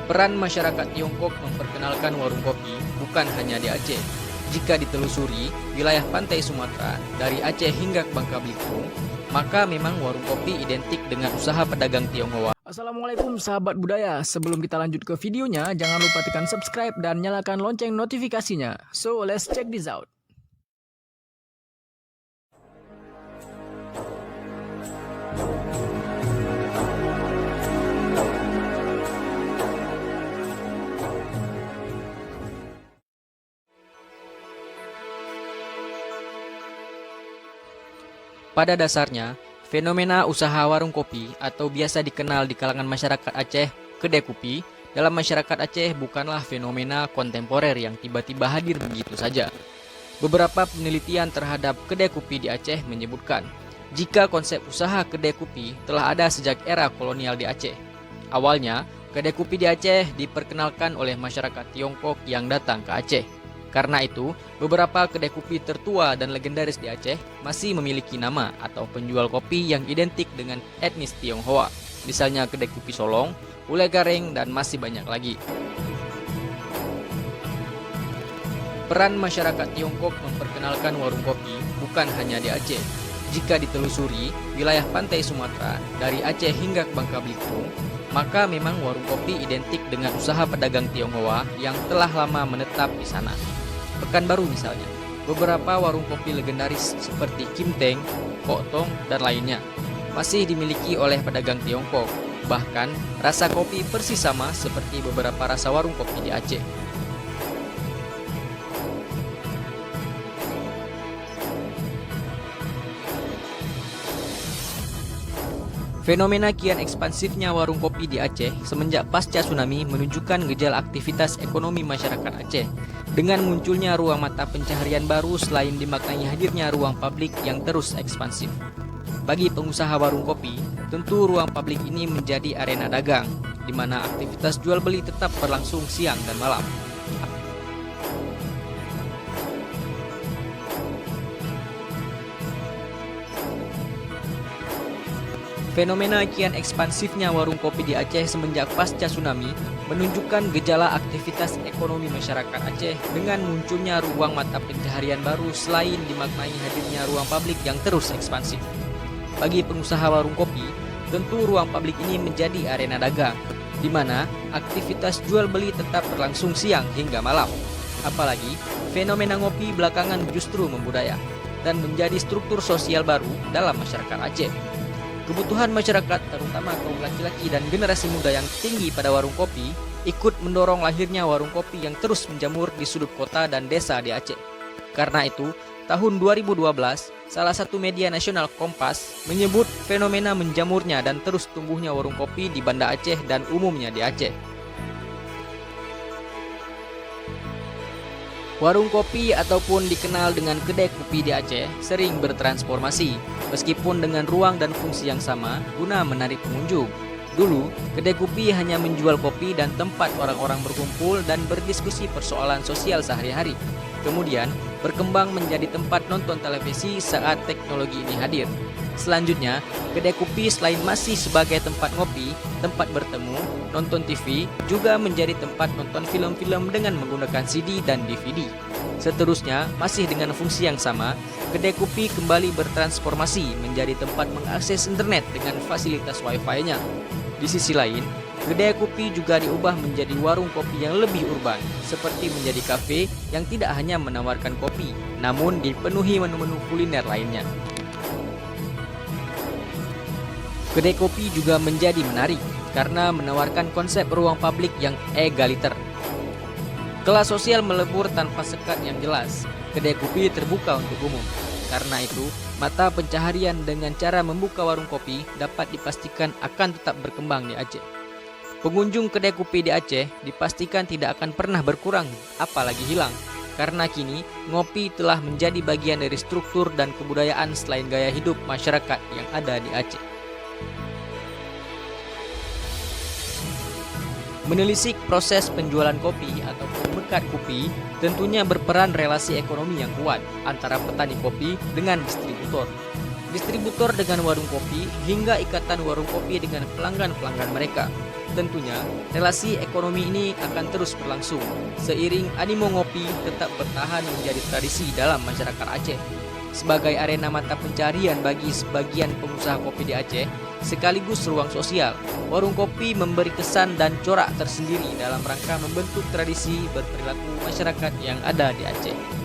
Peran masyarakat Tiongkok memperkenalkan warung kopi bukan hanya di Aceh. Jika ditelusuri wilayah pantai Sumatera dari Aceh hingga ke Bangka Belitung, maka memang warung kopi identik dengan usaha pedagang Tionghoa. Assalamualaikum sahabat budaya. Sebelum kita lanjut ke videonya, jangan lupa tekan subscribe dan nyalakan lonceng notifikasinya. So, let's check this out. Pada dasarnya, fenomena usaha warung kopi atau biasa dikenal di kalangan masyarakat Aceh, kedai kopi, dalam masyarakat Aceh bukanlah fenomena kontemporer yang tiba-tiba hadir begitu saja. Beberapa penelitian terhadap kedai kopi di Aceh menyebutkan, jika konsep usaha kedai kopi telah ada sejak era kolonial di Aceh. Awalnya, kedai kopi di Aceh diperkenalkan oleh masyarakat Tiongkok yang datang ke Aceh. Karena itu, beberapa kedai kopi tertua dan legendaris di Aceh masih memiliki nama atau penjual kopi yang identik dengan etnis Tionghoa. Misalnya kedai kopi Solong, Ule Gareng, dan masih banyak lagi. Peran masyarakat Tiongkok memperkenalkan warung kopi bukan hanya di Aceh. Jika ditelusuri wilayah pantai Sumatera dari Aceh hingga ke Bangka Belitung, maka memang warung kopi identik dengan usaha pedagang Tionghoa yang telah lama menetap di sana. Pekanbaru misalnya, beberapa warung kopi legendaris seperti Kim Teng, Kok Tong, dan lainnya masih dimiliki oleh pedagang Tiongkok. Bahkan, rasa kopi persis sama seperti beberapa rasa warung kopi di Aceh. Fenomena kian ekspansifnya warung kopi di Aceh semenjak pasca tsunami menunjukkan gejala aktivitas ekonomi masyarakat Aceh. Dengan munculnya ruang mata pencaharian baru selain dimaknai hadirnya ruang publik yang terus ekspansif. Bagi pengusaha warung kopi, tentu ruang publik ini menjadi arena dagang, di mana aktivitas jual beli tetap berlangsung siang dan malam. Fenomena kian ekspansifnya warung kopi di Aceh semenjak pasca tsunami menunjukkan gejala aktivitas ekonomi masyarakat Aceh dengan munculnya ruang mata pencaharian baru selain dimaknai hadirnya ruang publik yang terus ekspansif. Bagi pengusaha warung kopi, tentu ruang publik ini menjadi arena dagang, di mana aktivitas jual beli tetap berlangsung siang hingga malam. Apalagi, fenomena ngopi belakangan justru membudaya dan menjadi struktur sosial baru dalam masyarakat Aceh. Kebutuhan masyarakat, terutama kaum laki-laki dan generasi muda yang tinggi pada warung kopi, ikut mendorong lahirnya warung kopi yang terus menjamur di sudut kota dan desa di Aceh. Karena itu, tahun 2012, salah satu media nasional Kompas menyebut fenomena menjamurnya dan terus tumbuhnya warung kopi di Banda Aceh dan umumnya di Aceh. Warung kopi ataupun dikenal dengan kedai kopi di Aceh sering bertransformasi, meskipun dengan ruang dan fungsi yang sama guna menarik pengunjung. Dulu, kedai kopi hanya menjual kopi dan tempat orang-orang berkumpul dan berdiskusi persoalan sosial sehari-hari. Kemudian, berkembang menjadi tempat nonton televisi saat teknologi ini hadir. Selanjutnya, kedai kopi selain masih sebagai tempat ngopi, tempat bertemu, nonton TV, juga menjadi tempat nonton film-film dengan menggunakan CD dan DVD. Seterusnya, masih dengan fungsi yang sama, kedai kopi kembali bertransformasi menjadi tempat mengakses internet dengan fasilitas Wi-Fi-nya. Di sisi lain, kedai kopi juga diubah menjadi warung kopi yang lebih urban, seperti menjadi kafe yang tidak hanya menawarkan kopi, namun dipenuhi menu-menu kuliner lainnya. Kedai kopi juga menjadi menarik karena menawarkan konsep ruang publik yang egaliter. Kelas sosial melebur tanpa sekat yang jelas. Kedai kopi terbuka untuk umum. Karena itu, mata pencaharian dengan cara membuka warung kopi dapat dipastikan akan tetap berkembang di Aceh. Pengunjung kedai kopi di Aceh dipastikan tidak akan pernah berkurang, apalagi hilang. Karena kini, ngopi telah menjadi bagian dari struktur dan kebudayaan selain gaya hidup masyarakat yang ada di Aceh. Menelisik proses penjualan kopi ataupun mekat kopi tentunya berperan relasi ekonomi yang kuat antara petani kopi dengan distributor dengan warung kopi hingga ikatan warung kopi dengan pelanggan-pelanggan mereka. Tentunya, relasi ekonomi ini akan terus berlangsung seiring animo ngopi tetap bertahan menjadi tradisi dalam masyarakat Aceh. Sebagai arena mata pencarian bagi sebagian pengusaha kopi di Aceh, sekaligus ruang sosial, warung kopi memberi kesan dan corak tersendiri dalam rangka membentuk tradisi berperilaku masyarakat yang ada di Aceh.